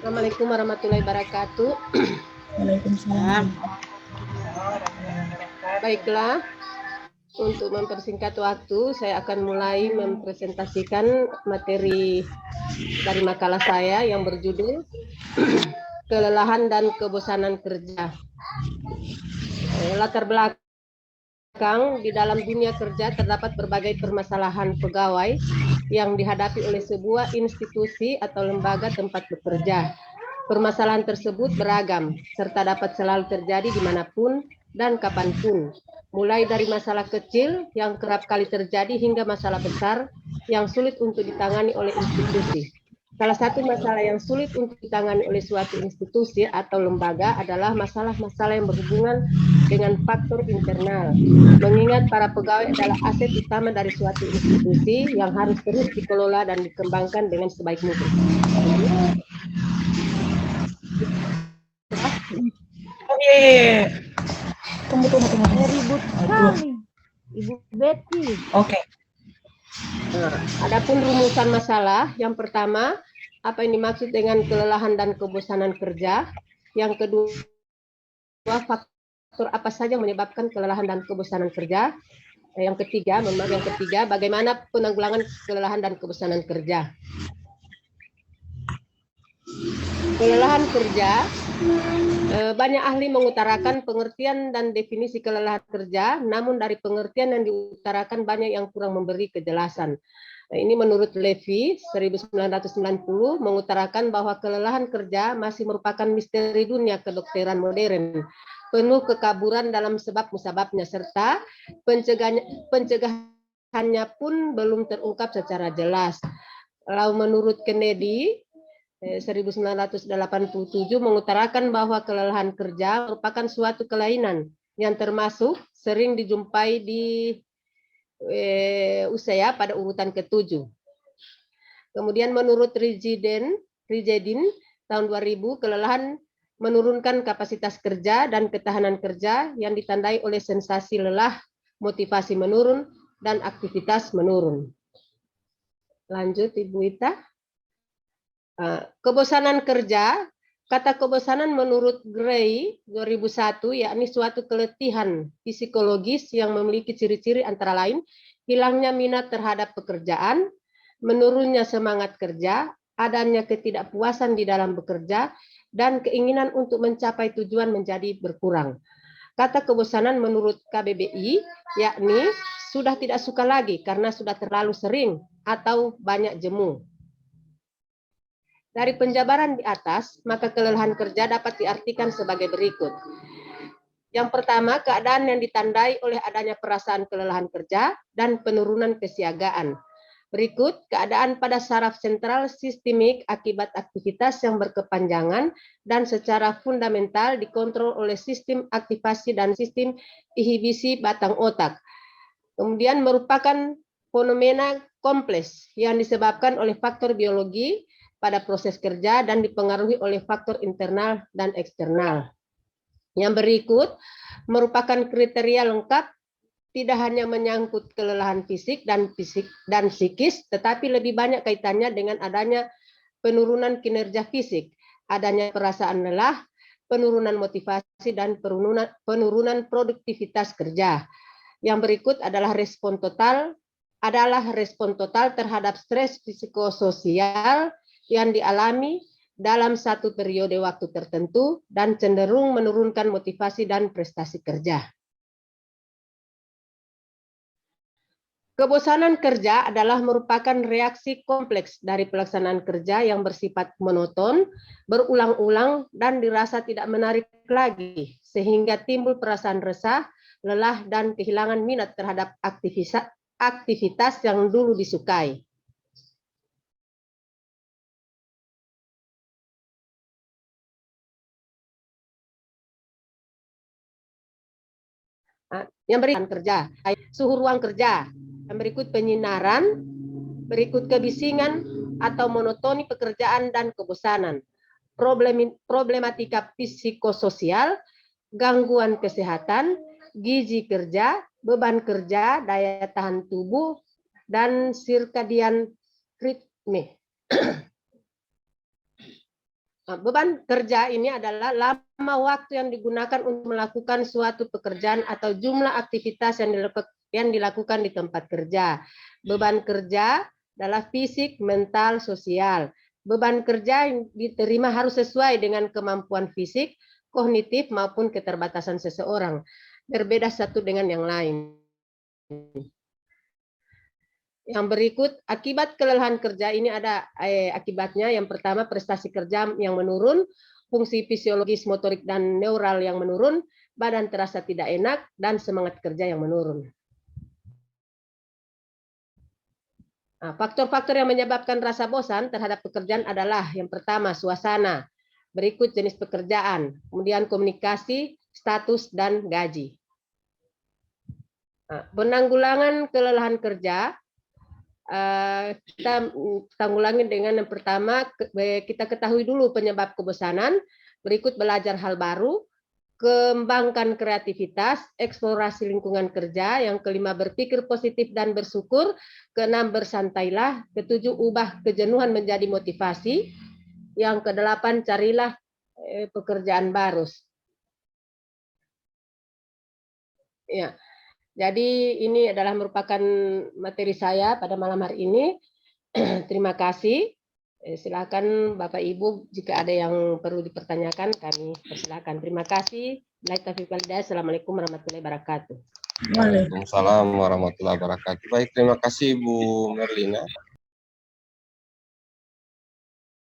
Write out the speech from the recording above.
Assalamualaikum warahmatullahi wabarakatuh. Waalaikumsalam. Baiklah, untuk mempersingkat waktu, saya akan mulai mempresentasikan materi dari makalah saya yang berjudul Kelelahan dan Kebosanan Kerja. Latar belakang di dalam dunia kerja terdapat berbagai permasalahan pegawai yang dihadapi oleh sebuah institusi atau lembaga tempat bekerja. Permasalahan tersebut beragam, serta dapat selalu terjadi dimanapun dan kapanpun. Mulai dari masalah kecil yang kerap kali terjadi hingga masalah besar yang sulit untuk ditangani oleh institusi. Salah satu masalah yang sulit untuk ditangani oleh suatu institusi atau lembaga adalah masalah-masalah yang berhubungan dengan faktor internal. Mengingat para pegawai adalah aset utama dari suatu institusi yang harus terus dikelola dan dikembangkan dengan sebaik mungkin. Oke. Tunggu. Ribut sekali, Ibu Betty. Oke. Nah, adapun rumusan masalah, yang pertama, apa yang dimaksud dengan kelelahan dan kebosanan kerja? Yang kedua, faktor apa saja yang menyebabkan kelelahan dan kebosanan kerja? Yang ketiga, bagaimana penanggulangan kelelahan dan kebosanan kerja? Kelelahan kerja, banyak ahli mengutarakan pengertian dan definisi kelelahan kerja, namun dari pengertian yang diutarakan banyak yang kurang memberi kejelasan. Ini menurut Levy 1990 mengutarakan bahwa kelelahan kerja masih merupakan misteri dunia kedokteran modern, penuh kekaburan dalam sebab musababnya, serta pencegahannya pun belum terungkap secara jelas. Lalu menurut Kennedy 1987 mengutarakan bahwa kelelahan kerja merupakan suatu kelainan yang termasuk sering dijumpai di usia pada urutan ke-7. Kemudian menurut Rijidin tahun 2000, kelelahan menurunkan kapasitas kerja dan ketahanan kerja yang ditandai oleh sensasi lelah, motivasi menurun, dan aktivitas menurun. Lanjut Ibu Ita. Kebosanan kerja, kata kebosanan menurut Gray 2001 yakni suatu keletihan psikologis yang memiliki ciri-ciri antara lain hilangnya minat terhadap pekerjaan, menurunnya semangat kerja, adanya ketidakpuasan di dalam bekerja, dan keinginan untuk mencapai tujuan menjadi berkurang. Kata kebosanan menurut KBBI yakni sudah tidak suka lagi karena sudah terlalu sering atau banyak jemu. Dari penjabaran di atas, maka kelelahan kerja dapat diartikan sebagai berikut. Yang pertama, keadaan yang ditandai oleh adanya perasaan kelelahan kerja dan penurunan kesiagaan. Berikut, keadaan pada saraf sentral sistemik akibat aktivitas yang berkepanjangan dan secara fundamental dikontrol oleh sistem aktivasi dan sistem inhibisi batang otak. Kemudian merupakan fenomena kompleks yang disebabkan oleh faktor biologi pada proses kerja dan dipengaruhi oleh faktor internal dan eksternal. Yang berikut merupakan kriteria lengkap, tidak hanya menyangkut kelelahan fisik dan psikis, tetapi lebih banyak kaitannya dengan adanya penurunan kinerja fisik, adanya perasaan lelah, penurunan motivasi, dan penurunan produktivitas kerja. Yang berikut adalah respon total terhadap stres psikososial yang dialami dalam satu periode waktu tertentu dan cenderung menurunkan motivasi dan prestasi kerja. Kebosanan kerja adalah merupakan reaksi kompleks dari pelaksanaan kerja yang bersifat monoton, berulang-ulang, dan dirasa tidak menarik lagi, sehingga timbul perasaan resah, lelah, dan kehilangan minat terhadap aktivitas yang dulu disukai. Yang berikut kerja, suhu ruang kerja, yang berikut penyinaran, berikut kebisingan atau monotoni pekerjaan dan kebosanan, problematika psikososial, gangguan kesehatan, gizi kerja, beban kerja, daya tahan tubuh, dan circadian rhythm. Beban kerja ini adalah lama waktu yang digunakan untuk melakukan suatu pekerjaan atau jumlah aktivitas yang dilakukan di tempat kerja. Beban kerja adalah fisik, mental, sosial. Beban kerja yang diterima harus sesuai dengan kemampuan fisik, kognitif, maupun keterbatasan seseorang. Berbeda satu dengan yang lain. Yang berikut, akibat kelelahan kerja ini ada akibatnya. Yang pertama, prestasi kerja yang menurun, fungsi fisiologis, motorik, dan neural yang menurun, badan terasa tidak enak, dan semangat kerja yang menurun. Nah, faktor-faktor yang menyebabkan rasa bosan terhadap pekerjaan adalah yang pertama, suasana, berikut jenis pekerjaan, kemudian komunikasi, status, dan gaji. Nah, penanggulangan kelelahan kerja, kita tanggulangi dengan yang pertama, kita ketahui dulu penyebab kebosanan, berikut belajar hal baru, kembangkan kreativitas, eksplorasi lingkungan kerja, yang kelima berpikir positif dan bersyukur, keenam bersantailah, ketujuh ubah kejenuhan menjadi motivasi, yang kedelapan carilah pekerjaan baru. Ya. Jadi ini adalah merupakan materi saya pada malam hari ini. Terima kasih. Silakan Bapak Ibu jika ada yang perlu dipertanyakan kami persilakan. Terima kasih. Assalamualaikum warahmatullahi wabarakatuh. Waalaikumsalam warahmatullahi wabarakatuh. Baik, terima kasih Bu Merlina.